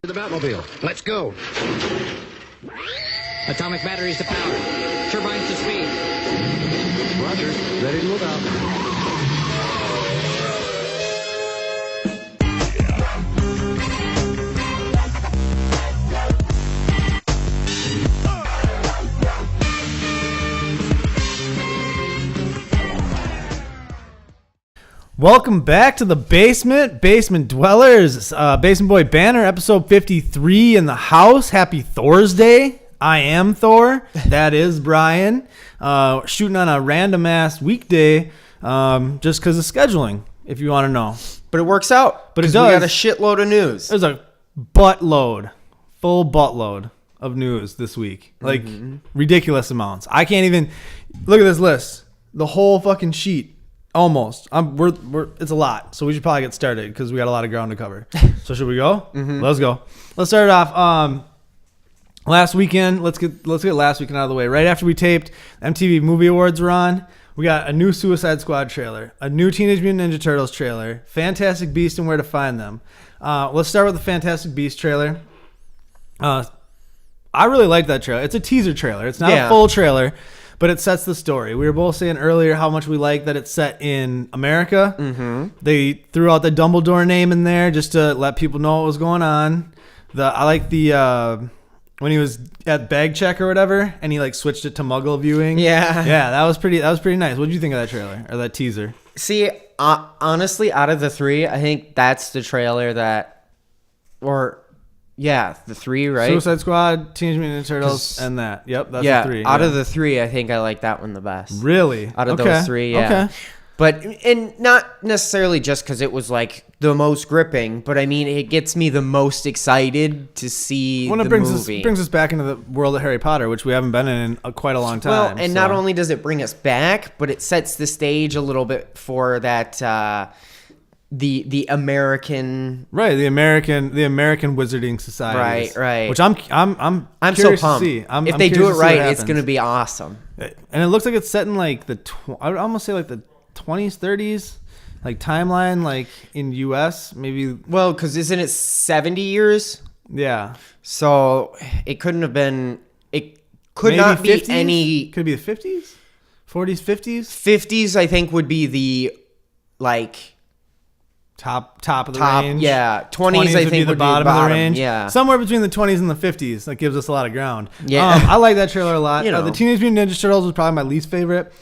To the Batmobile. Let's go. Atomic batteries to power. Turbines to speed. Roger. Ready to move out. Welcome back to the Basement Dwellers, Basement Boy Banter, episode 53 in the house. Happy Thursday. I am Thor. That is Brian. Shooting on a random-ass weekday just because of scheduling, if you want to know. But it works out. But it does. We got a does. shitload of news. There's a full buttload of news this week. Like, ridiculous amounts. I can't even... Look at this list. The whole fucking sheet. Almost. It's a lot, so we should probably get started because we got a lot of ground to cover. So should we go? Let's go. Let's start it off. Last weekend. Let's get last weekend out of the way. Right after we taped, MTV Movie Awards were on. We got a new Suicide Squad trailer, a new Teenage Mutant Ninja Turtles trailer, Fantastic Beasts and Where to Find Them. Let's start with the Fantastic Beasts trailer. I really like that trailer. It's a teaser trailer. It's not a full trailer. But it sets the story. We were both saying earlier how much we like that it's set in America. Mm-hmm. They threw out the Dumbledore name in there just to let people know what was going on. I like the when he was at bag check or whatever, and he like switched it to Muggle viewing. Yeah, that was pretty nice. What did you think of that trailer or that teaser? See, honestly, out of the three, I think that's the trailer the three, right? Suicide Squad, Teenage Mutant Ninja Turtles, and that. Yep, that's the three. Out of the three, I think I like that one the best. Really? Out of those three, yeah. Okay. But, and not necessarily just because it was like the most gripping, but I mean, it gets me the most excited to see the movie. It brings us back into the world of Harry Potter, which we haven't been in quite a long time. Well, and not only does it bring us back, but it sets the stage a little bit for that... the American the American Wizarding Society, right, which I'm so pumped. To see. If they do it right, it's gonna be awesome. And it looks like it's set in like I would almost say like the 20s, 30s, like timeline, like in U.S. maybe. Well, because isn't it 70 years? Yeah. So it couldn't have been. It could maybe not 50s? Be any. Could be the 50s, 40s, 50s. 50s, I think, would be the like. Top of the range. Yeah. 20s I think would be the bottom of the range. Yeah. Somewhere between the 20s and the 50s. That gives us a lot of ground. Yeah. I like that trailer a lot. You know. The Teenage Mutant Ninja Turtles was probably my least favorite.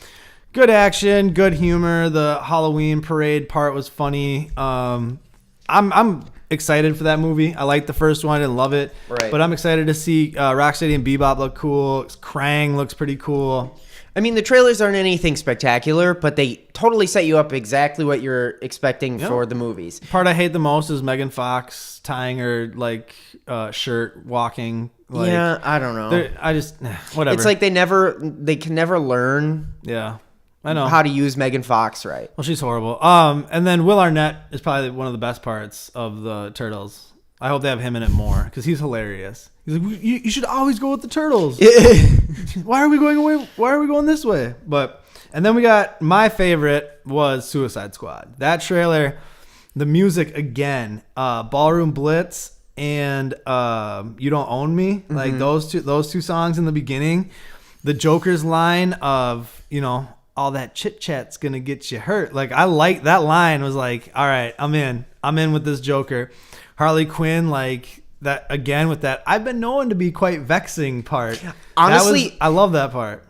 Good action, good humor. The Halloween parade part was funny. I'm excited for that movie. I liked the first one. I didn't love it. Right. But I'm excited to see Rocksteady and Bebop look cool. Krang looks pretty cool. I mean, the trailers aren't anything spectacular, but they totally set you up exactly what you're expecting for the movies. The part I hate the most is Megan Fox tying her shirt, walking. Yeah, I don't know. Whatever. It's like they can never learn. Yeah, I know how to use Megan Fox right. Well, she's horrible. And then Will Arnett is probably one of the best parts of the Turtles. I hope they have him in it more because he's hilarious. He's like, you should always go with the Turtles. Why are we going away? Why are we going this way? And then we got my favorite was Suicide Squad. That trailer, the music again, Ballroom Blitz and You Don't Own Me. Mm-hmm. Like those two songs in the beginning. The Joker's line of, all that chit chat's gonna get you hurt. Like I like that line was like, all right, I'm in with this Joker. Harley Quinn, like that again with that I've been known to be quite vexing part. Honestly, I love that part.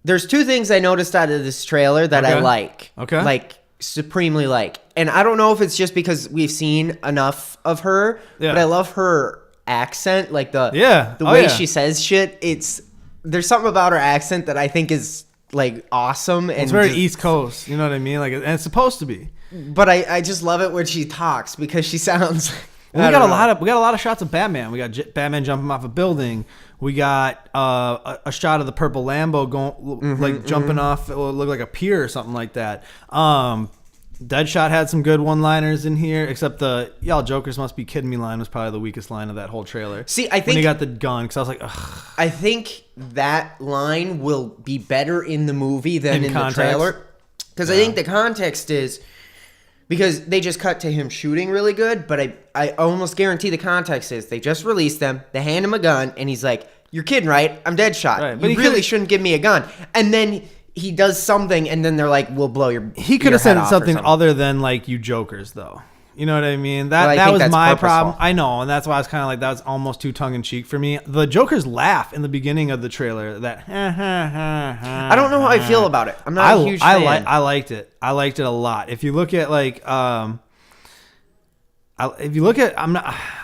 There's two things I noticed out of this trailer that I like. Okay. Like supremely like. And I don't know if it's just because we've seen enough of her, but I love her accent, like the way she says shit. There's something about her accent that I think is like awesome, and it's very East Coast, you know what I mean? Like, and it's supposed to be. But I just love it when she talks because she sounds. We got a lot of shots of Batman. We got Batman jumping off a building. We got a shot of the purple Lambo going jumping off. It looked like a pier or something like that. Deadshot had some good one-liners in here, except the "y'all jokers must be kidding me" line was probably the weakest line of that whole trailer. See, I think when he got the gun, because I was like, ugh. I think that line will be better in the movie than in the trailer, because I think the context is Because they just cut to him shooting really good, but I almost guarantee the context is they just released them, they hand him a gun, and he's like, "You're kidding, right? I'm Deadshot. Right, you but he really shouldn't give me a gun." And then he does something, and then they're like, "We'll blow your." He could have said something other than like, "You jokers," though. You know what I mean? That was my problem. I know, and that's why I was kind of like, that was almost too tongue in cheek for me. The Joker's laugh in the beginning of the trailer, that I don't know how I feel about it. I'm not a huge fan. I liked it. I liked it a lot. If you look at like, I don't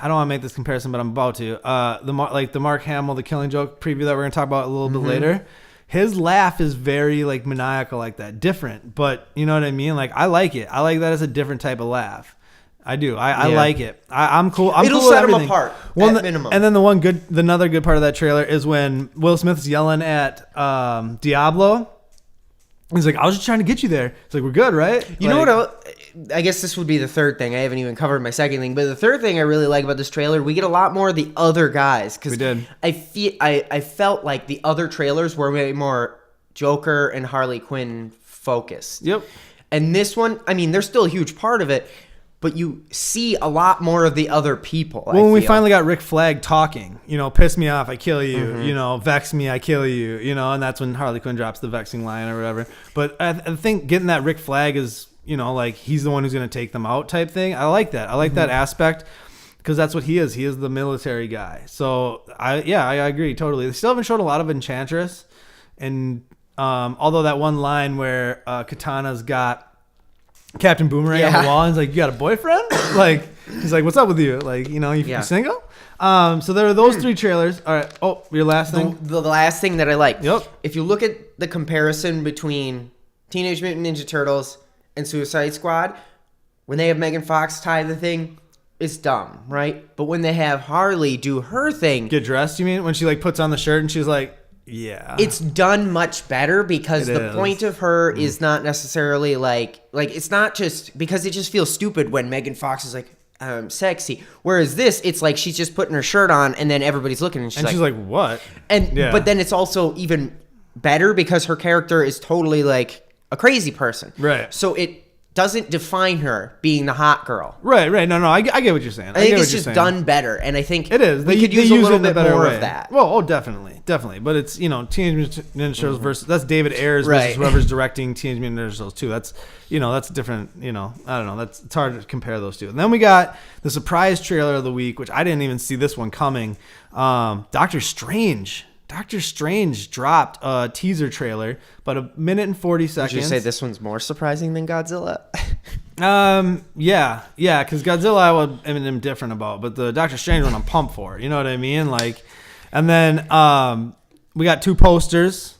want to make this comparison, but I'm about to. The Mark Hamill, the Killing Joke preview that we're gonna talk about a little bit later. His laugh is very like maniacal, like that, different. But you know what I mean? Like I like it. I like that as a different type of laugh. I do. I like it. I'm cool. It'll cool set him apart at minimum. And then another good part of that trailer is when Will Smith's yelling at Diablo. He's like, "I was just trying to get you there." It's like, "We're good, right?" You know what? I guess this would be the third thing. I haven't even covered my second thing, but the third thing I really like about this trailer, we get a lot more of the other guys. We did. I felt like the other trailers were way more Joker and Harley Quinn focused. Yep. And this one, I mean, they're still a huge part of it, but you see a lot more of the other people. Well, when we finally got Rick Flag talking, piss me off, I kill you, vex me, I kill you, and that's when Harley Quinn drops the vexing line or whatever. But I think getting that Rick Flag is, like he's the one who's going to take them out type thing. I like that. I like that aspect because that's what he is. He is the military guy. So I agree totally. They still haven't showed a lot of Enchantress. And although that one line where Katana's got Captain Boomerang on the wall, and he's like, "You got a boyfriend?" Like, he's like, "What's up with you? Like, you single?" So there are those three trailers. All right. Oh, your last thing. The last thing that I like. Yep. If you look at the comparison between Teenage Mutant Ninja Turtles and Suicide Squad, when they have Megan Fox tie the thing, it's dumb, right? But when they have Harley do her thing, get dressed, you mean? When she like puts on the shirt and she's like, yeah, it's done much better because the point of her is not necessarily like it's not just because it just feels stupid when Megan Fox is like, sexy. Whereas this, it's like she's just putting her shirt on and then everybody's looking and she's like, what? But then it's also even better because her character is totally like a crazy person. Right. So it doesn't define her being the hot girl. Right. No, I get what you're saying. I think it's just done better, and I think it is. We could use a little bit more of that. Well, definitely. But it's Teenage Mutant Ninja Turtles versus that's David Ayers versus whoever's directing Teenage Mutant Ninja Turtles 2. That's that's different. I don't know. It's hard to compare those two. And then we got the surprise trailer of the week, which I didn't even see this one coming. Doctor Strange. Doctor Strange dropped a teaser trailer, about 1 minute and 40 seconds. Would you say this one's more surprising than Godzilla? Yeah, because Godzilla I am indifferent about, but the Doctor Strange one I'm pumped for. You know what I mean? Like, and then we got 2 posters.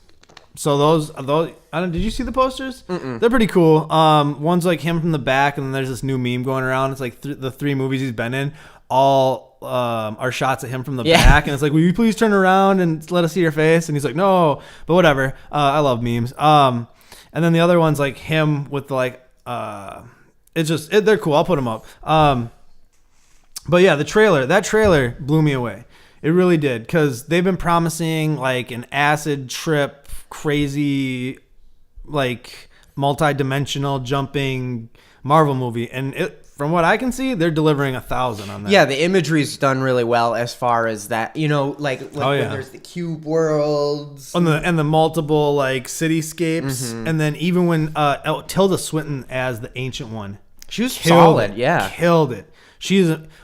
So those did you see the posters? Mm-mm. They're pretty cool. One's like him from the back, and then there's this new meme going around. It's like the 3 movies he's been in, all are shots of him from the back, and it's like, will you please turn around and let us see your face? And he's like, no, but whatever. I love memes. And then the other one's like him with like they're cool. I'll put them up. But yeah, that trailer blew me away. It really did, because they've been promising like an acid trip, crazy, like multi-dimensional jumping Marvel movie, and from what I can see, they're delivering 1,000 on that. Yeah, the imagery's done really well as far as that. When there's the cube worlds and the multiple like cityscapes, and then even when Tilda Swinton as the Ancient One, she was solid. Yeah, killed it.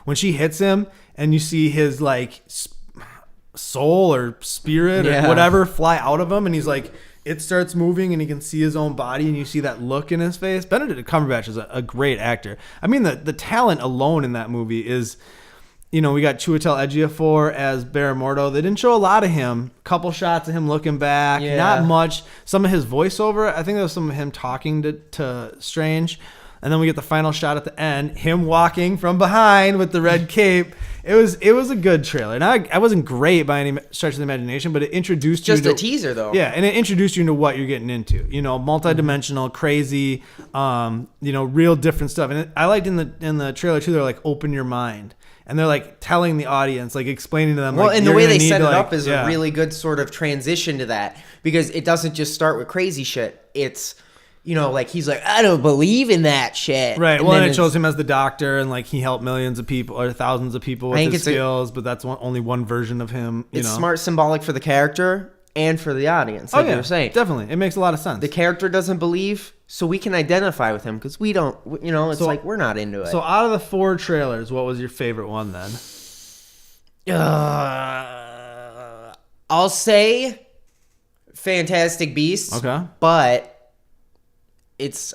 When she hits him, and you see his like soul or spirit or whatever fly out of him, and he's like, it starts moving and he can see his own body, and you see that look in his face. Benedict Cumberbatch is a great actor. I mean, the talent alone in that movie is, we got Chiwetel Ejiofor as Barrymorto. They didn't show a lot of him. Couple shots of him looking back, not much. Some of his voiceover, I think there was some of him talking to Strange. And then we get the final shot at the end, him walking from behind with the red cape. It was a good trailer. Now, I wasn't great by any stretch of the imagination, but it introduced you to... Just a teaser, though. Yeah, and it introduced you into what you're getting into. Multi-dimensional, crazy, real different stuff. And I liked in the trailer, too, they're like, open your mind. And they're like telling the audience, like explaining to them. Well, like, and the way they set it up is a really good sort of transition to that, because it doesn't just start with crazy shit. It's like he's like, I don't believe in that shit. Right. Well, and it shows him as the doctor, and like he helped millions of people or thousands of people with his skills, but that's only one version of him. It's smart, symbolic for the character and for the audience. Like you were saying, definitely, it makes a lot of sense. The character doesn't believe, so we can identify with him because we don't. It's like we're not into it. So out of the 4 trailers, what was your favorite one then? I'll say Fantastic Beasts. Okay. But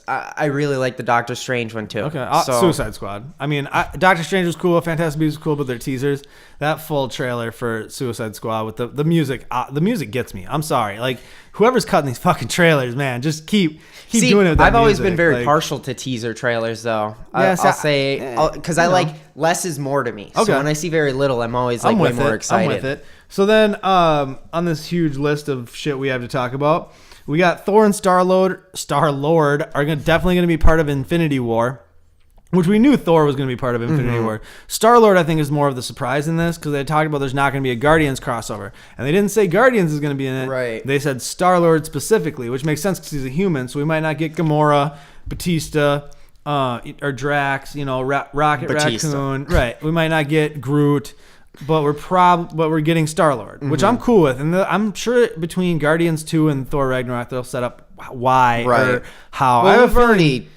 I really like the Doctor Strange one too. Okay. Suicide Squad. I mean, Doctor Strange was cool. Fantastic Beasts was cool, but their teasers, that full trailer for Suicide Squad with the music, the music gets me. I'm sorry. Like, whoever's cutting these fucking trailers, man, just keep doing it with that I've always music. been very partial to teaser trailers, though. I'll say, because I like less is more to me. Okay. So when I see very little, I'm always like way more excited. I'm with it. So then, on this huge list of shit we have to talk about, we got Thor and Star-Lord are definitely going to be part of Infinity War, which we knew Thor was going to be part of Infinity War. Star-Lord, I think, is more of the surprise in this because they talked about there's not going to be a Guardians crossover. And they didn't say Guardians is going to be in it. Right. They said Star-Lord specifically, which makes sense because he's a human, so we might not get Gamora, Batista, or Drax, Rocket Raccoon. Right. We might not get Groot. But we're getting Star-Lord, which I'm cool with, and I'm sure between Guardians 2 and Thor Ragnarok they'll set up why or how. Well, we've already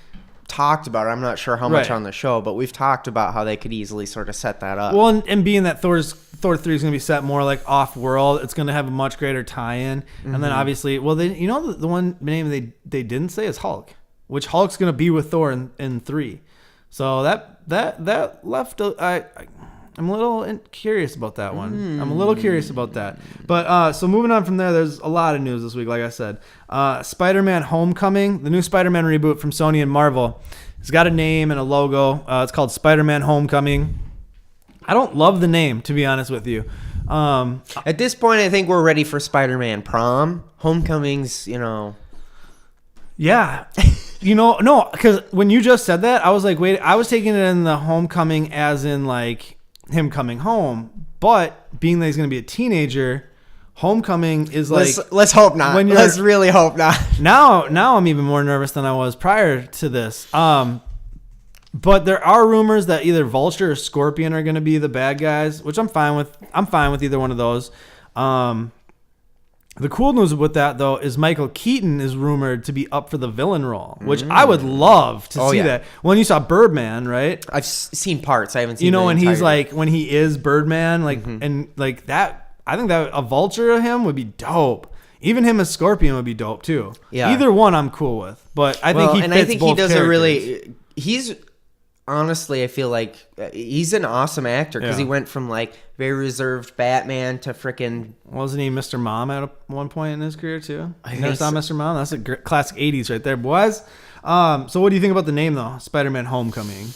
talked about it. I'm not sure how much on the show, but we've talked about how they could easily sort of set that up. Well, and being that Thor 3 is going to be set more like off-world, it's going to have a much greater tie-in, and then obviously, the one name they didn't say is Hulk, which Hulk's going to be with Thor in 3, so that left I'm a little curious about that one. I'm a little curious about that. But so moving on from there, there's a lot of news this week, like I said. Spider-Man Homecoming, the new Spider-Man reboot from Sony and Marvel. It's got a name and a logo. It's called Spider-Man Homecoming. I don't love the name, to be honest with you. At this point, I think we're ready for Spider-Man Prom. Homecoming's, Yeah. No, because when you just said that, I was like, wait, I was taking it in the Homecoming as in like him coming home, but being that he's going to be a teenager, Homecoming is like... Let's hope not. Let's really hope not. Now I'm even more nervous than I was prior to this. But there are rumors that either Vulture or Scorpion are going to be the bad guys, which I'm fine with. I'm fine with either one of those. The cool news with that, though, is Michael Keaton is rumored to be up for the villain role, which I would love to see that. When you saw Birdman, right? I've seen parts. I haven't seen when he's like, when he is Birdman, like, and like that, I think that a Vulture of him would be dope. Even him as Scorpion would be dope, too. Yeah. Either one I'm cool with, but I think he fits both characters. And I think he does honestly, I feel like he's an awesome actor because he went from like very reserved Batman to freaking... Wasn't he Mr. Mom at one point in his career too? You never saw Mr. Mom? That's a classic 80s right there, boys. So what do you think about the name though? Spider-Man Homecoming.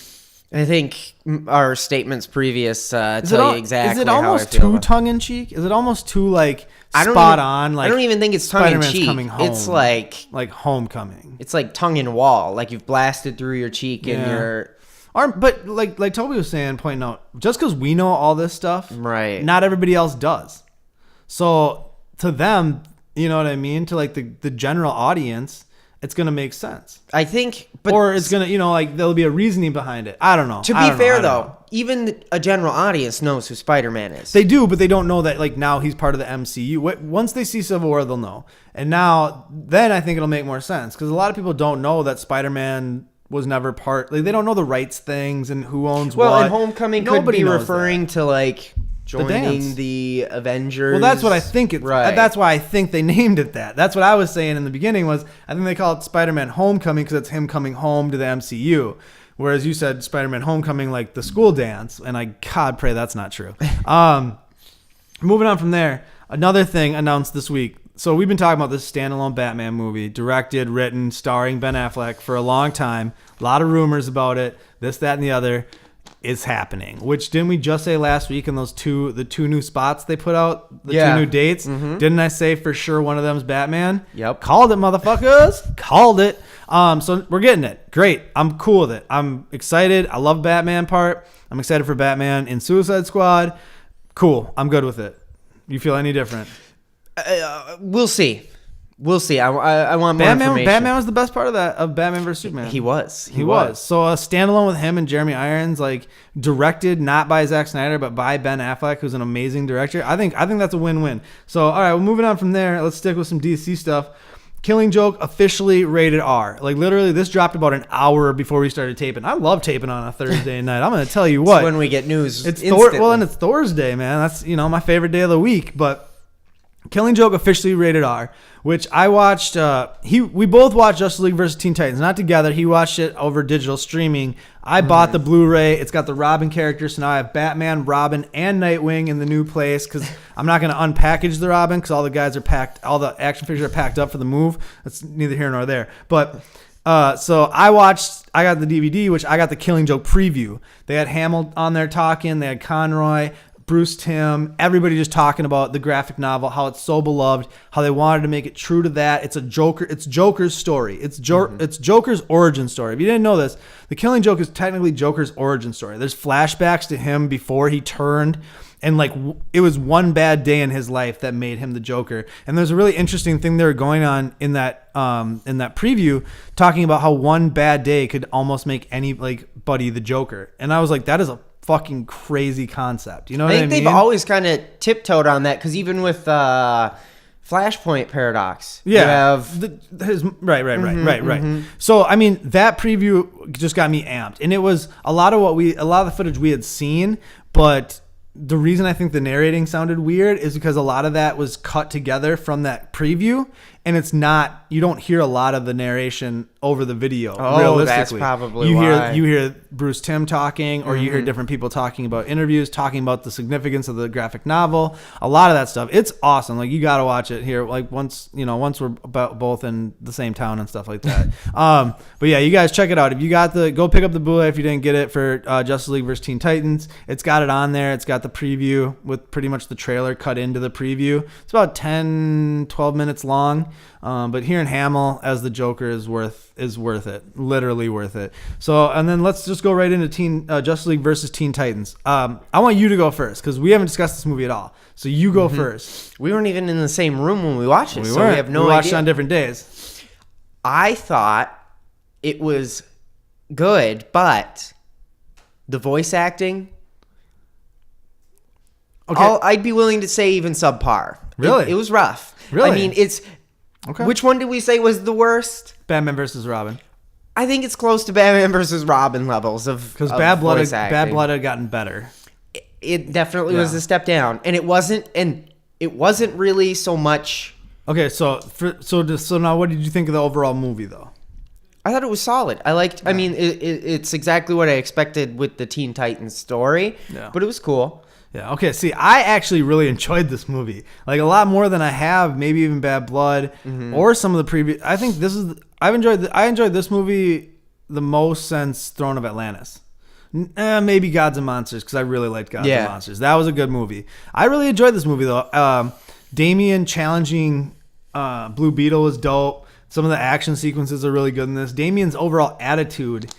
I think our statements previous tell you exactly. Is it almost too tongue-in-cheek? Is it almost too like spot on? Like, I don't even think it's tongue-in-cheek. Coming home. It's like Homecoming. It's like tongue-in-wall. Like you've blasted through your cheek and you're... But like Toby was saying, pointing out, just because we know all this stuff, right? Not everybody else does. So to them, you know what I mean? To like the general audience, it's gonna make sense. I think, or it's gonna, like there'll be a reasoning behind it. I don't know. To be fair, though, even a general audience knows who Spider-Man is. They do, but they don't know that like now he's part of the MCU. Once they see Civil War, they'll know. And then I think it'll make more sense because a lot of people don't know that Spider-Man was never part. Like they don't know the rights things and who owns what. Well, and Homecoming could be referring to like joining the Avengers. Well, that's what I think it's. Right. That's why I think they named it that. That's what I was saying in the beginning was I think they call it Spider-Man Homecoming because it's him coming home to the MCU. Whereas you said Spider-Man Homecoming like the school dance, and I God pray that's not true. Moving on from there, another thing announced this week. So we've been talking about this standalone Batman movie, directed, written, starring Ben Affleck for a long time. A lot of rumors about it, this, that, and the other. It's happening. Which didn't we just say last week in the two new spots they put out, the two new dates? Mm-hmm. Didn't I say for sure one of them's Batman? Yep. Called it, motherfuckers. Called it. So we're getting it. Great. I'm cool with it. I'm excited. I love Batman part. I'm excited for Batman in Suicide Squad. Cool. I'm good with it. You feel any different? We'll see. We'll see. I want more information. Batman was the best part of Batman vs Superman. He was. So a standalone with him and Jeremy Irons, like directed not by Zack Snyder but by Ben Affleck, who's an amazing director. I think that's a win-win. So all right, well, moving on from there, let's stick with some DC stuff. Killing Joke officially rated R. Like literally, this dropped about an hour before we started taping. I love taping on a Thursday night. I'm gonna tell you what. It's when we get news. And it's Thursday, man. That's my favorite day of the week. But Killing Joke officially rated R, which I watched. We both watched Justice League vs. Teen Titans, not together. He watched it over digital streaming. I bought the Blu-ray. It's got the Robin character, so now I have Batman, Robin, and Nightwing in the new place because I'm not going to unpackage the Robin because all the guys are packed, all the action figures are packed up for the move. That's neither here nor there. But so I got the DVD, which I got the Killing Joke preview. They had Hamill on there talking. They had Conroy, Bruce Timm, everybody just talking about the graphic novel, how it's so beloved, how they wanted to make it true to that. It's Joker's story. It's Joker's origin story. If you didn't know this, The Killing Joke is technically Joker's origin story. There's flashbacks to him before he turned, and like it was one bad day in his life that made him the Joker. And there's a really interesting thing they were going on in that preview, talking about how one bad day could almost make anybody the Joker. And I was like, that is a fucking crazy concept. You know what I mean? They've always kind of tiptoed on that because even with Flashpoint Paradox, yeah, you have right. So I mean, that preview just got me amped, and it was a lot of the footage we had seen, but the reason I think the narrating sounded weird is because a lot of that was cut together from that preview, and it's not. You don't hear a lot of the narration over the video. Realistically, that's probably why. You hear Bruce Timm talking, or you hear different people talking about interviews, talking about the significance of the graphic novel. A lot of that stuff. It's awesome. Like you got to watch it here. Like once we're both in the same town and stuff like that. But yeah, you guys check it out. If you got go pick up the Blu-ray if you didn't get it for Justice League vs. Teen Titans. It's got it on there. It's got the preview with pretty much the trailer cut into the preview. It's about 10-12 minutes long. But hearing Hamill as the Joker is worth it, literally worth it. So, and then let's just go right into Justice League versus Teen Titans. I want you to go first because we haven't discussed this movie at all. So you go first. We weren't even in the same room when we watched it, we have no idea. We watched it on different days. I thought it was good, but the voice acting, okay, I'd be willing to say even subpar. Really? It was rough. Really? I mean, it's... Okay. Which one did we say was the worst? Batman versus Robin. I think it's close to Batman versus Robin levels of because Bad Blood had gotten better. It definitely was a step down, and it wasn't really so much. Okay, so now, what did you think of the overall movie though? I thought it was solid. I liked. Yeah. I mean, it's exactly what I expected with the Teen Titans story. Yeah. But it was cool. Yeah. Okay. See, I actually really enjoyed this movie, like a lot more than I have maybe even Bad Blood or some of the previous. I think I enjoyed this movie the most since Throne of Atlantis. Maybe Gods and Monsters because I really liked Gods and Monsters. That was a good movie. I really enjoyed this movie though. Damian challenging Blue Beetle was dope. Some of the action sequences are really good in this. Damian's overall attitude,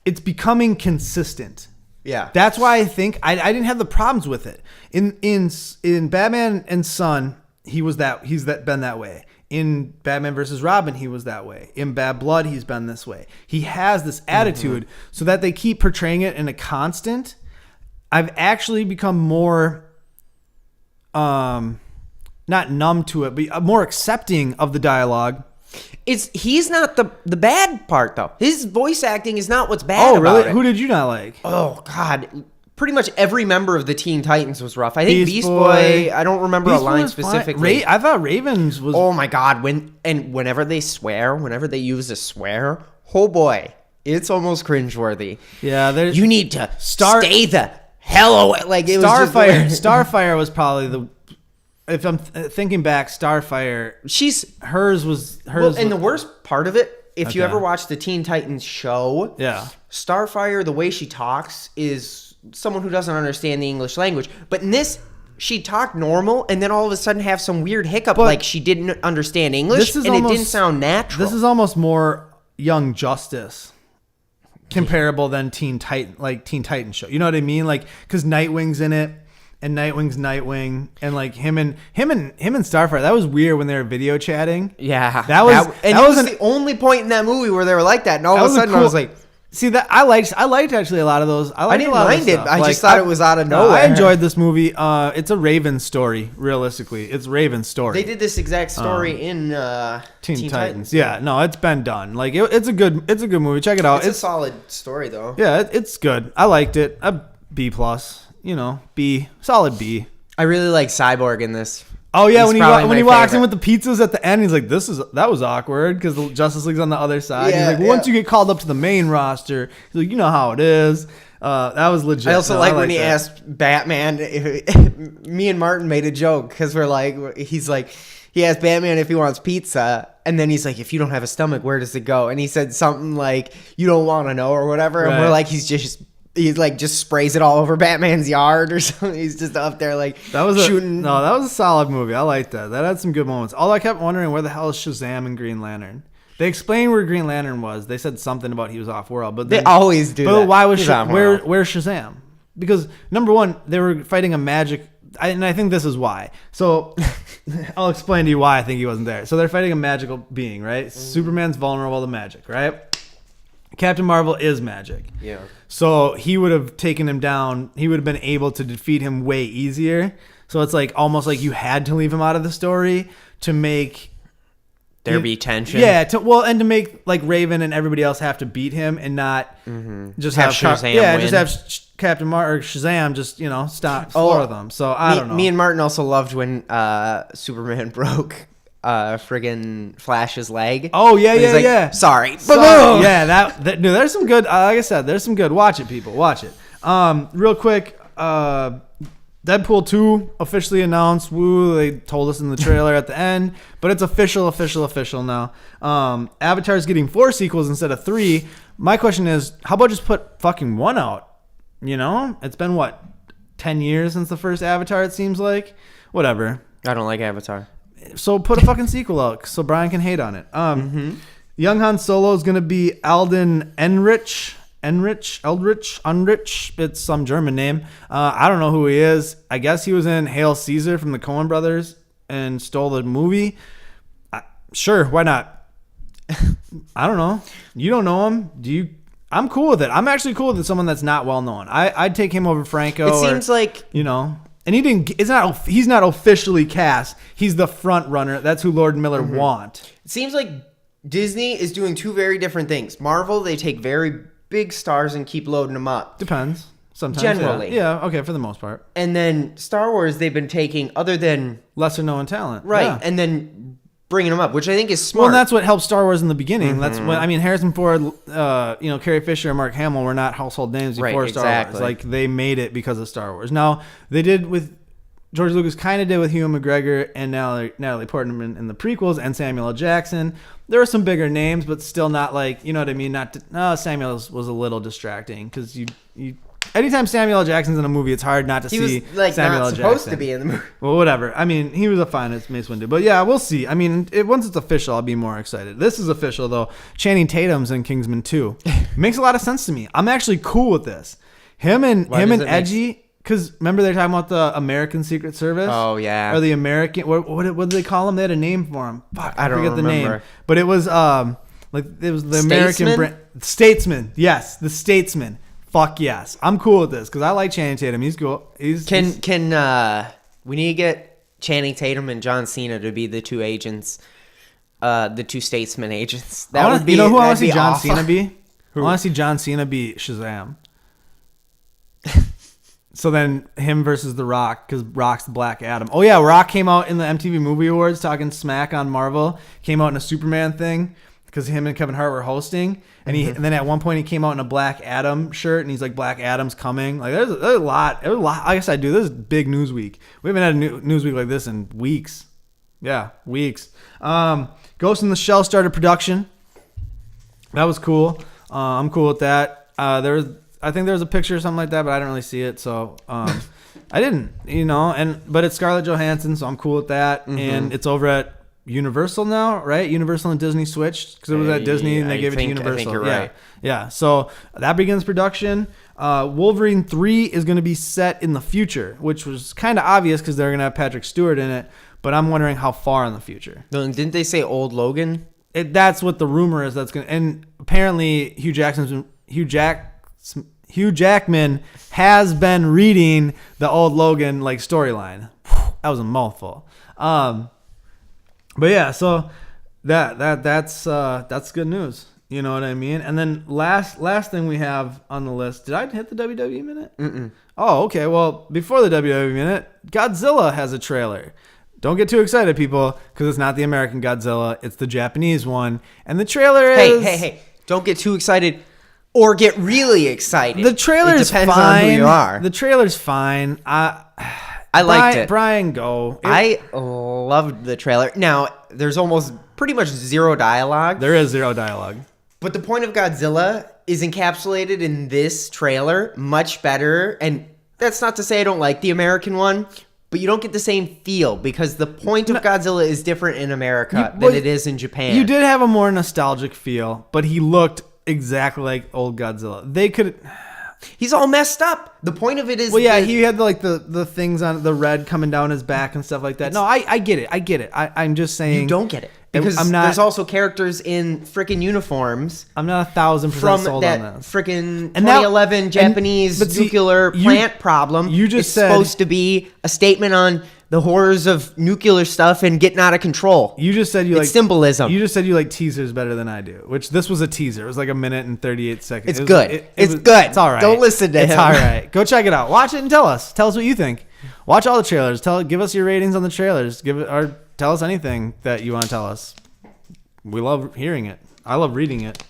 it's becoming consistent. Yeah, that's why I think I didn't have the problems with it. In Batman and Son, he's been that way. In Batman versus Robin, he was that way. In Bad Blood, he's been this way. He has this attitude, so that they keep portraying it in a constant. I've actually become more, not numb to it, but more accepting of the dialogue. He's not the bad part though. His voice acting is not what's bad about it. Who did you not like? Oh God, pretty much every member of the Teen Titans was rough. I think Beast Boy. I don't remember a line specifically. I thought Ravens was. Oh my God, whenever they swear, whenever they use a swear, oh boy, it's almost cringeworthy. Yeah, you need to stay the hell away. Like it Starfire. Starfire was probably the. If I'm thinking back, Starfire, hers was. Well, and the worst part of it, if you ever watch the Teen Titans show, Starfire, the way she talks is someone who doesn't understand the English language. But in this, she talked normal, and then all of a sudden have some weird hiccup, like she didn't understand English, and it didn't sound natural. This is almost more Young Justice comparable than Teen Titan show. You know what I mean? Like because Nightwing's in it. and Nightwing's Nightwing, and like him and Starfire. That was weird when they were video chatting. Yeah, that was the only point in that movie where they were like that, and all of a sudden I was like, see that I liked actually a lot of those. I didn't mind it. I just thought it was out of nowhere. I enjoyed this movie. It's a Raven story. Realistically, it's Raven's story. They did this exact story in Teen Titans. Yeah, no, it's been done. Like it's a good movie. Check it out. It's a solid story though. Yeah, it's good. I liked it. A B plus. Solid B. I really like Cyborg in this. Oh yeah, when he walks in with the pizzas at the end, he's like, that was awkward because the Justice League's on the other side. Yeah, he's like, once you get called up to the main roster, he's like, you know how it is. That was legit. I also when he asked Batman. Me and Martin made a joke because he asked Batman if he wants pizza, and then he's like, if you don't have a stomach, where does it go? And he said something like, you don't want to know or whatever. Right. And we're like, he just sprays it all over Batman's yard or something. He's just up there shooting. That was a solid movie. I liked that. That had some good moments. All I kept wondering, where the hell is Shazam and Green Lantern? They explained where Green Lantern was. They said something about he was off world, but they always do. But that. Why was where's Shazam? Because number one, they were fighting a magic. And I think this is why. So I'll explain to you why I think he wasn't there. So they're fighting a magical being, right? Superman's vulnerable to magic, right? Captain Marvel is magic. Yeah. So he would have taken him down. He would have been able to defeat him way easier. So it's like almost like you had to leave him out of the story to make there be tension. Yeah. To make like Raven and everybody else have to beat him and not just have Shazam. Just have Captain Marvel or Shazam just floor them. So I don't know. Me and Martin also loved when Superman broke friggin' Flash's leg. Oh yeah. Sorry. Yeah, dude, there's some good. Like I said, there's some good. Watch it, people. Watch it. Real quick. Deadpool 2 officially announced. Woo! They told us in the trailer at the end, but it's official now. Avatar's getting 4 sequels instead of 3. My question is, how about just put fucking 1 out? It's been 10 years since the first Avatar. It seems like. Whatever. I don't like Avatar. So put a fucking sequel out so Brian can hate on it. Young Han Solo is going to be Alden Ehrenreich. It's some German name. I don't know who he is. I guess he was in Hail Caesar from the Coen brothers and stole the movie. Sure, why not? I don't know. You don't know him. Do you? I'm cool with it. I'm actually cool with someone that's not well known. I'd take him over Franco. It seems like and he didn't. He's not officially cast. He's the front runner. That's who Lord and Miller want. It seems like Disney is doing 2 very different things. Marvel, they take very big stars and keep loading them up. Depends. Sometimes. Generally. Yeah. Okay. For the most part. And then Star Wars, they've been taking other than lesser known talent. Right. Yeah. And then bringing them up, which I think is smart. Well, and that's what helped Star Wars in the beginning. That's when Harrison Ford, Carrie Fisher, and Mark Hamill were not household names before Star Wars. Like they made it because of Star Wars. Now they did with George Lucas, kind of did with Ewan McGregor and Natalie Portman in the prequels, and Samuel L. Jackson. There were some bigger names, but still not like, you know what I mean? Samuel was a little distracting because you anytime Samuel L. Jackson's in a movie, it's hard not to see He was Samuel not L. supposed Jackson. to be in the movie. Well, whatever. I mean, he was a fine as Mace Windu, but yeah, we'll see. I mean, once it's official, I'll be more excited. This is official though. Channing Tatum's in Kingsman 2. Makes a lot of sense to me. I'm actually cool with this. Him and Edgy. Because remember they're talking about the American Secret Service? Oh, yeah. Or the American... What did they call them? They had a name for them. Fuck, I forget the name. But it was it was the American... Statesman. Yes, the Statesman. Fuck yes. I'm cool with this because I like Channing Tatum. He's cool. We need to get Channing Tatum and John Cena to be the 2 agents, the 2 statesman agents. That would be... You know who I want to see John awesome. Cena be? I want to see John Cena be Shazam. So then him versus The Rock, because Rock's the Black Adam. Oh yeah, Rock came out in the MTV Movie Awards talking smack on Marvel. Came out in a Superman thing because him and Kevin Hart were hosting. And and then at one point he came out in a Black Adam shirt and he's like, Black Adam's coming. Like there's a lot. I guess I do. This is big news week. We haven't had a news week like this in weeks. Yeah, weeks. Ghost in the Shell started production. That was cool. I'm cool with that. I think there was a picture or something like that, but I didn't really see it, so I didn't, but it's Scarlett Johansson, so I'm cool with that, and it's over at Universal now, right? Universal and Disney switched because it was at Disney and they gave it to Universal. I think you're right. Yeah. So that begins production. Wolverine 3 is going to be set in the future, which was kind of obvious because they're going to have Patrick Stewart in it. But I'm wondering how far in the future. Didn't they say old Logan? That's what the rumor is. That's going. And apparently Hugh Jackman has been reading the old Logan like storyline. That was a mouthful. But yeah, so that's good news. You know what I mean? And then last thing we have on the list. Did I hit the WWE minute? Mm-mm. Oh, okay. Well, before the WWE minute, Godzilla has a trailer. Don't get too excited, people, because it's not the American Godzilla. It's the Japanese one. And the trailer is... Hey. Don't get too excited or get really excited. The trailer's fine. Depends on who you are. The trailer's fine. I liked it. Brian, go. I loved the trailer. Now, there's almost pretty much zero dialogue. There is zero dialogue. But the point of Godzilla is encapsulated in this trailer much better. And that's not to say I don't like the American one, but you don't get the same feel because the point of Godzilla is different in America than it is in Japan. You did have a more nostalgic feel, but he looked exactly like old Godzilla. They could... He's all messed up. The point of it is... Well, yeah, he had like the things on the red coming down his back and stuff like that. No, I get it. I'm just saying... You don't get it. Because there's also characters in freaking uniforms. I'm not 1,000% sold on this. From that freaking 2011 Japanese nuclear plant problem. You just said... supposed to be a statement on the horrors of nuclear stuff and getting out of control. You just said it's symbolism. You just said you like teasers better than I do, which this was a teaser. It was like 1 minute and 38 seconds. It's good. It's good. It's all right. Don't listen to him. It's all right. Go check it out. Watch it and tell us. Tell us what you think. Watch all the trailers. Give us your ratings on the trailers. Tell us anything that you want to tell us. We love hearing it. I love reading it.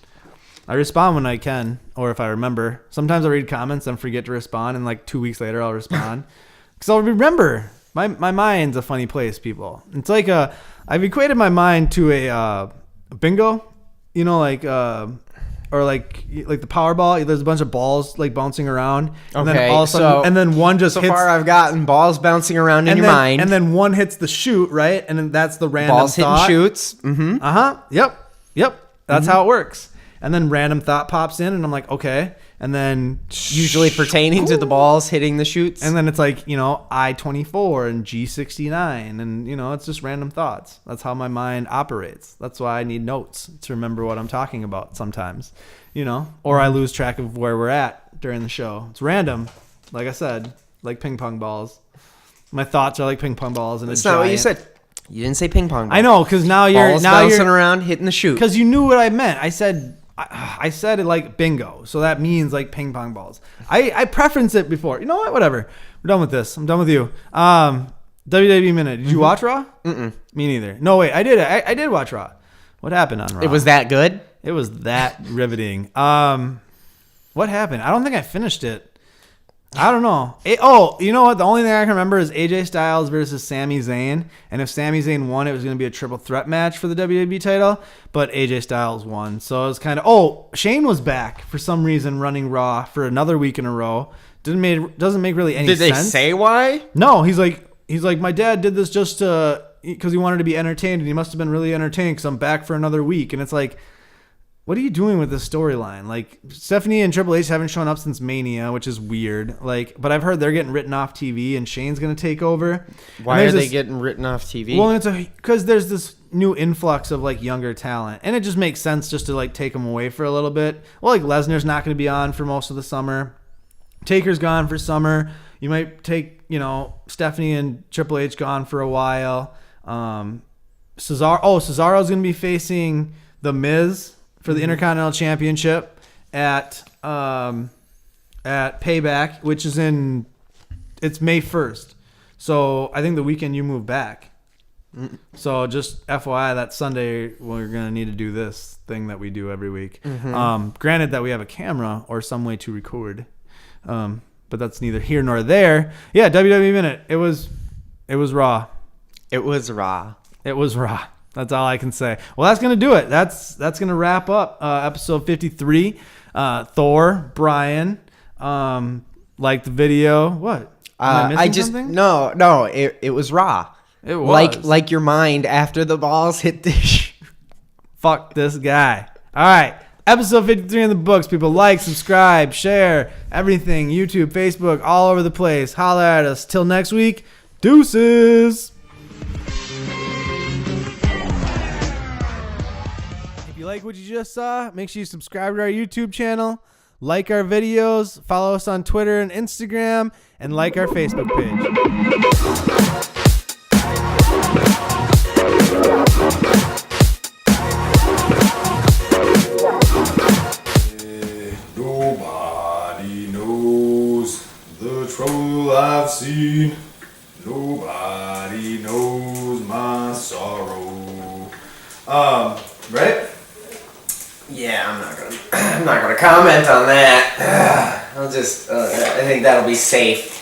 I respond when I can, or if I remember. Sometimes I read comments and forget to respond, and like 2 weeks later I'll respond because I'll remember. My mind's a funny place, people. It's like I've equated my mind to a bingo, you know, like or like the Powerball. There's a bunch of balls like bouncing around, and then all of a sudden, and then one just hits. So far, I've gotten balls bouncing around in your mind, and then one hits the chute, right, and then that's the random balls thought. Hitting shoots. Mm-hmm. Yep. That's how it works. And then random thought pops in, and I'm like, okay. And then usually pertaining to the balls hitting the chutes. And then it's like, you know, I-24 and G69. And, you know, it's just random thoughts. That's how my mind operates. That's why I need notes to remember what I'm talking about sometimes, you know, or I lose track of where we're at during the show. It's random. Like I said, like ping pong balls. My thoughts are like ping pong balls. And that's not what you said. You didn't say ping pong balls. I know, because now you're bouncing around, hitting the chute. Because you knew what I meant. I said it like bingo, so that means like ping pong balls. I preference it before. You know what? Whatever. We're done with this. I'm done with you. WWE minute. Did you watch Raw? Mm-mm. Me neither. No, wait. I did. I did watch Raw. What happened on Raw? It was that good? It was that riveting. What happened? I don't think I finished it. I don't know. You know what? The only thing I can remember is AJ Styles versus Sami Zayn. And if Sami Zayn won, it was going to be a triple threat match for the WWE title. But AJ Styles won. So it was kind of... Shane was back for some reason running Raw for another week in a row. Doesn't make really any sense. Did they say why? No, he's like, my dad did this just because he wanted to be entertained. And he must have been really entertained because I'm back for another week. And it's like... What are you doing with this storyline? Like, Stephanie and Triple H haven't shown up since Mania, which is weird. Like, but I've heard they're getting written off TV, and Shane's going to take over. Why are they getting written off TV? Well, because there's this new influx of like younger talent, and it just makes sense just to like take them away for a little bit. Well, like Lesnar's not going to be on for most of the summer. Taker's gone for summer. You might take, you know, Stephanie and Triple H gone for a while. Cesaro's going to be facing The Miz for the Intercontinental Championship at Payback, which is it's May 1st. So I think the weekend you move back. So just FYI, that Sunday we're going to need to do this thing that we do every week. Mm-hmm. Granted that we have a camera or some way to record. But that's neither here nor there. Yeah, WWE Minute. It was Raw. It was Raw. It was Raw. That's all I can say. Well, that's going to do it. That's going to wrap up episode 53. Thor, Brian, like the video. What? Am I missing something? No. It was Raw. It was. Like your mind after the balls hit the Fuck this guy. All right. Episode 53 in the books. People like, subscribe, share, everything. YouTube, Facebook, all over the place. Holler at us. Till next week. Deuces. If you like what you just saw, make sure you subscribe to our YouTube channel, like our videos, follow us on Twitter and Instagram, and like our Facebook page. Nobody knows the trouble I've seen. Nobody knows my sorrow. Right? Yeah, I'm not gonna comment on that. I'll just I think that'll be safe.